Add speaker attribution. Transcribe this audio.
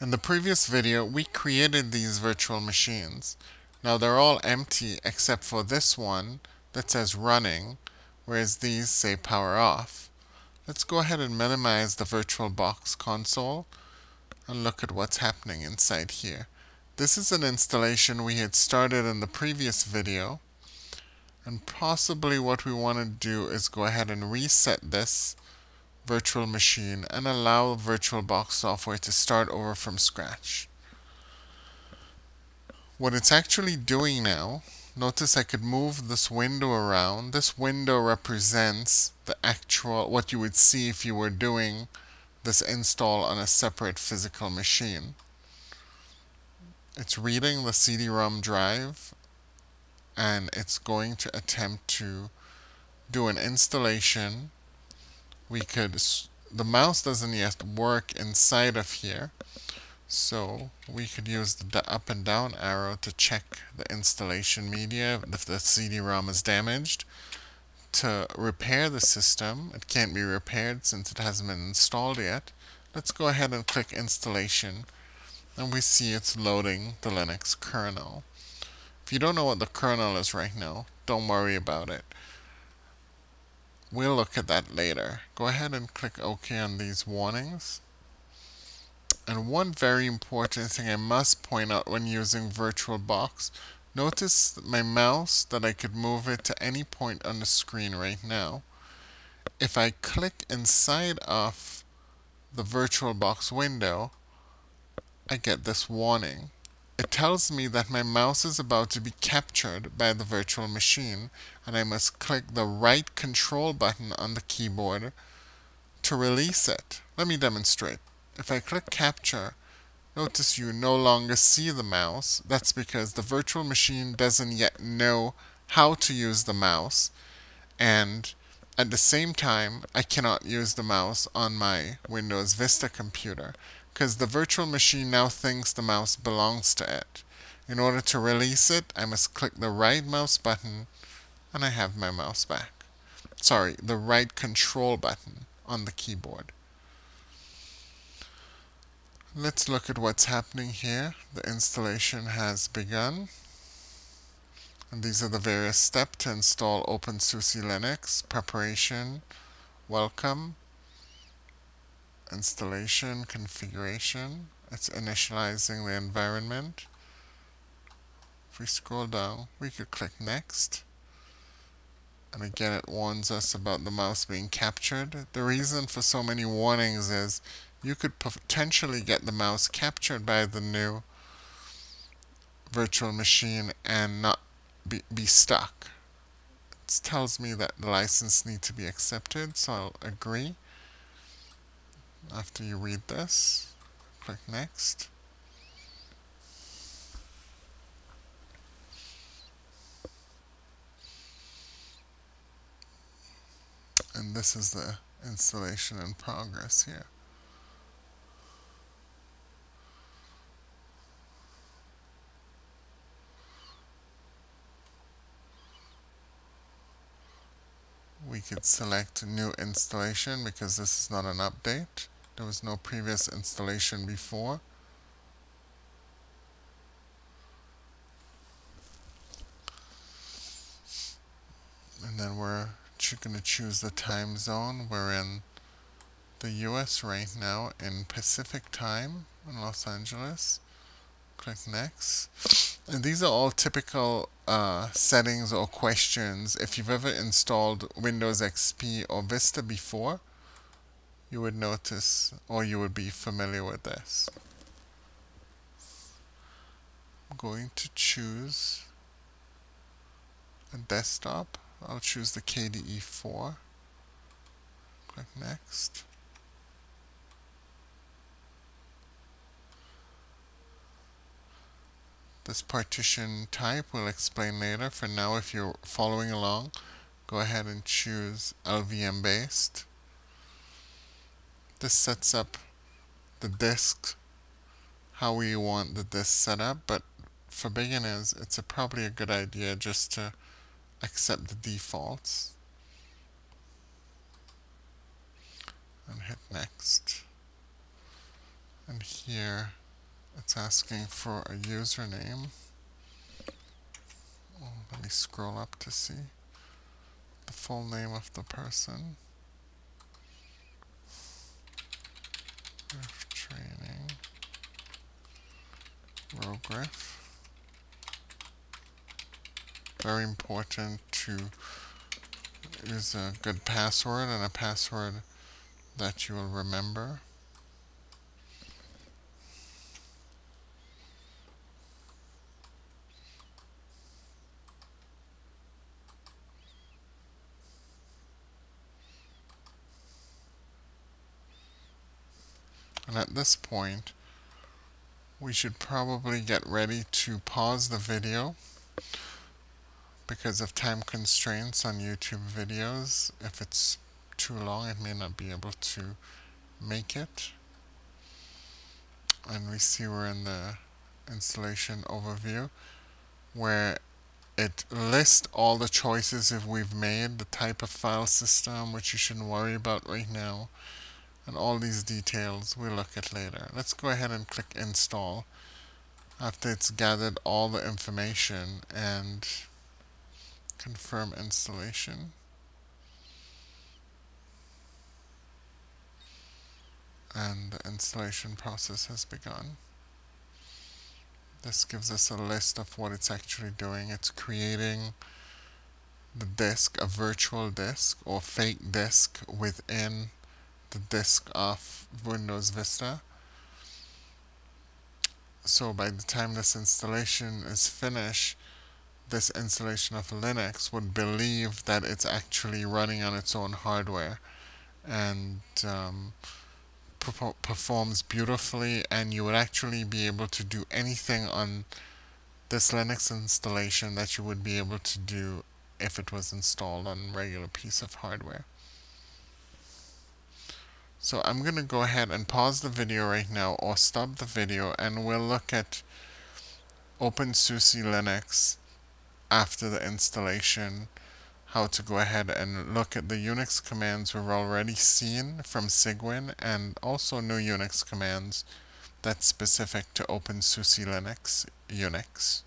Speaker 1: In the previous video, we created these virtual machines. Now they're all empty except for this one that says running, whereas these say power off. Let's go ahead and minimize the VirtualBox console and look at what's happening inside here. This is an installation we had started in the previous video, and possibly what we want to do is go ahead and reset this virtual machine and allow VirtualBox software to start over from scratch. What it's actually doing now, notice I could move this window around. This window represents the actual, what you would see if you were doing this install on a separate physical machine. It's reading the CD-ROM drive and it's going to attempt to do an installation. The mouse doesn't yet work inside of here, so we could use the up and down arrow to check the installation media if the CD-ROM is damaged. To repair the system, it can't be repaired since it hasn't been installed yet. Let's go ahead and click installation, and we see it's loading the Linux kernel. If you don't know what the kernel is right now, don't worry about it. We'll look at that later. Go ahead and click OK on these warnings. And one very important thing I must point out when using VirtualBox, notice my mouse that I could move it to any point on the screen right now. If I click inside of the VirtualBox window, I get this warning. It tells me that my mouse is about to be captured by the virtual machine, and I must click the right control button on the keyboard to release it. Let me demonstrate. If I click capture, notice you no longer see the mouse. That's because the virtual machine doesn't yet know how to use the mouse, and at the same time, I cannot use the mouse on my Windows Vista computer because the virtual machine now thinks the mouse belongs to it. In order to release it, I must click the right mouse button and I have my mouse back. Sorry, the right control button on the keyboard. Let's look at what's happening here. The installation has begun. And these are the various steps to install OpenSuSe Linux. Preparation, welcome, installation, configuration. It's initializing the environment. If we scroll down, we could click next. And again, it warns us about the mouse being captured. The reason for so many warnings is you could potentially get the mouse captured by the new virtual machine and not be stuck. It tells me that the license needs to be accepted, so I'll agree. After you read this, click next. And this is the installation in progress here. We could select new installation because this is not an update. There was no previous installation before. And then we're going to choose the time zone. We're in the US right now in Pacific time in Los Angeles. Click next. And these are all typical settings or questions. If you've ever installed Windows XP or Vista before, you would notice or you would be familiar with this. I'm going to choose a desktop. I'll choose the KDE 4. Click next. This partition type we'll explain later. For now, if you're following along, go ahead and choose LVM based. This sets up the disk how we want the disk set up, but for beginners, it's probably a good idea just to accept the defaults and hit next. And here It's asking for a username. Let me scroll up to see the full name of the person. Griff training. Rogriff. Very important to use a good password and a password that you will remember. And at this point, we should probably get ready to pause the video because of time constraints on YouTube videos. If it's too long, it may not be able to make it. And we see we're in the installation overview where it lists all the choices if we've made, the type of file system, which you shouldn't worry about right now, and all these details we'll look at later. Let's go ahead and click install after it's gathered all the information and confirm installation. And the installation process has begun. This gives us a list of what it's actually doing. It's creating the disk, a virtual disk or fake disk within the disk of Windows Vista. So by the time this installation is finished, this installation of Linux would believe that it's actually running on its own hardware and performs beautifully, and you would actually be able to do anything on this Linux installation that you would be able to do if it was installed on a regular piece of hardware. So I'm going to go ahead and pause the video right now or stop the video, and we'll look at OpenSuSe Linux after the installation, how to go ahead and look at the Unix commands we've already seen from Cygwin, and also new Unix commands that's specific to OpenSuSe Linux, Unix.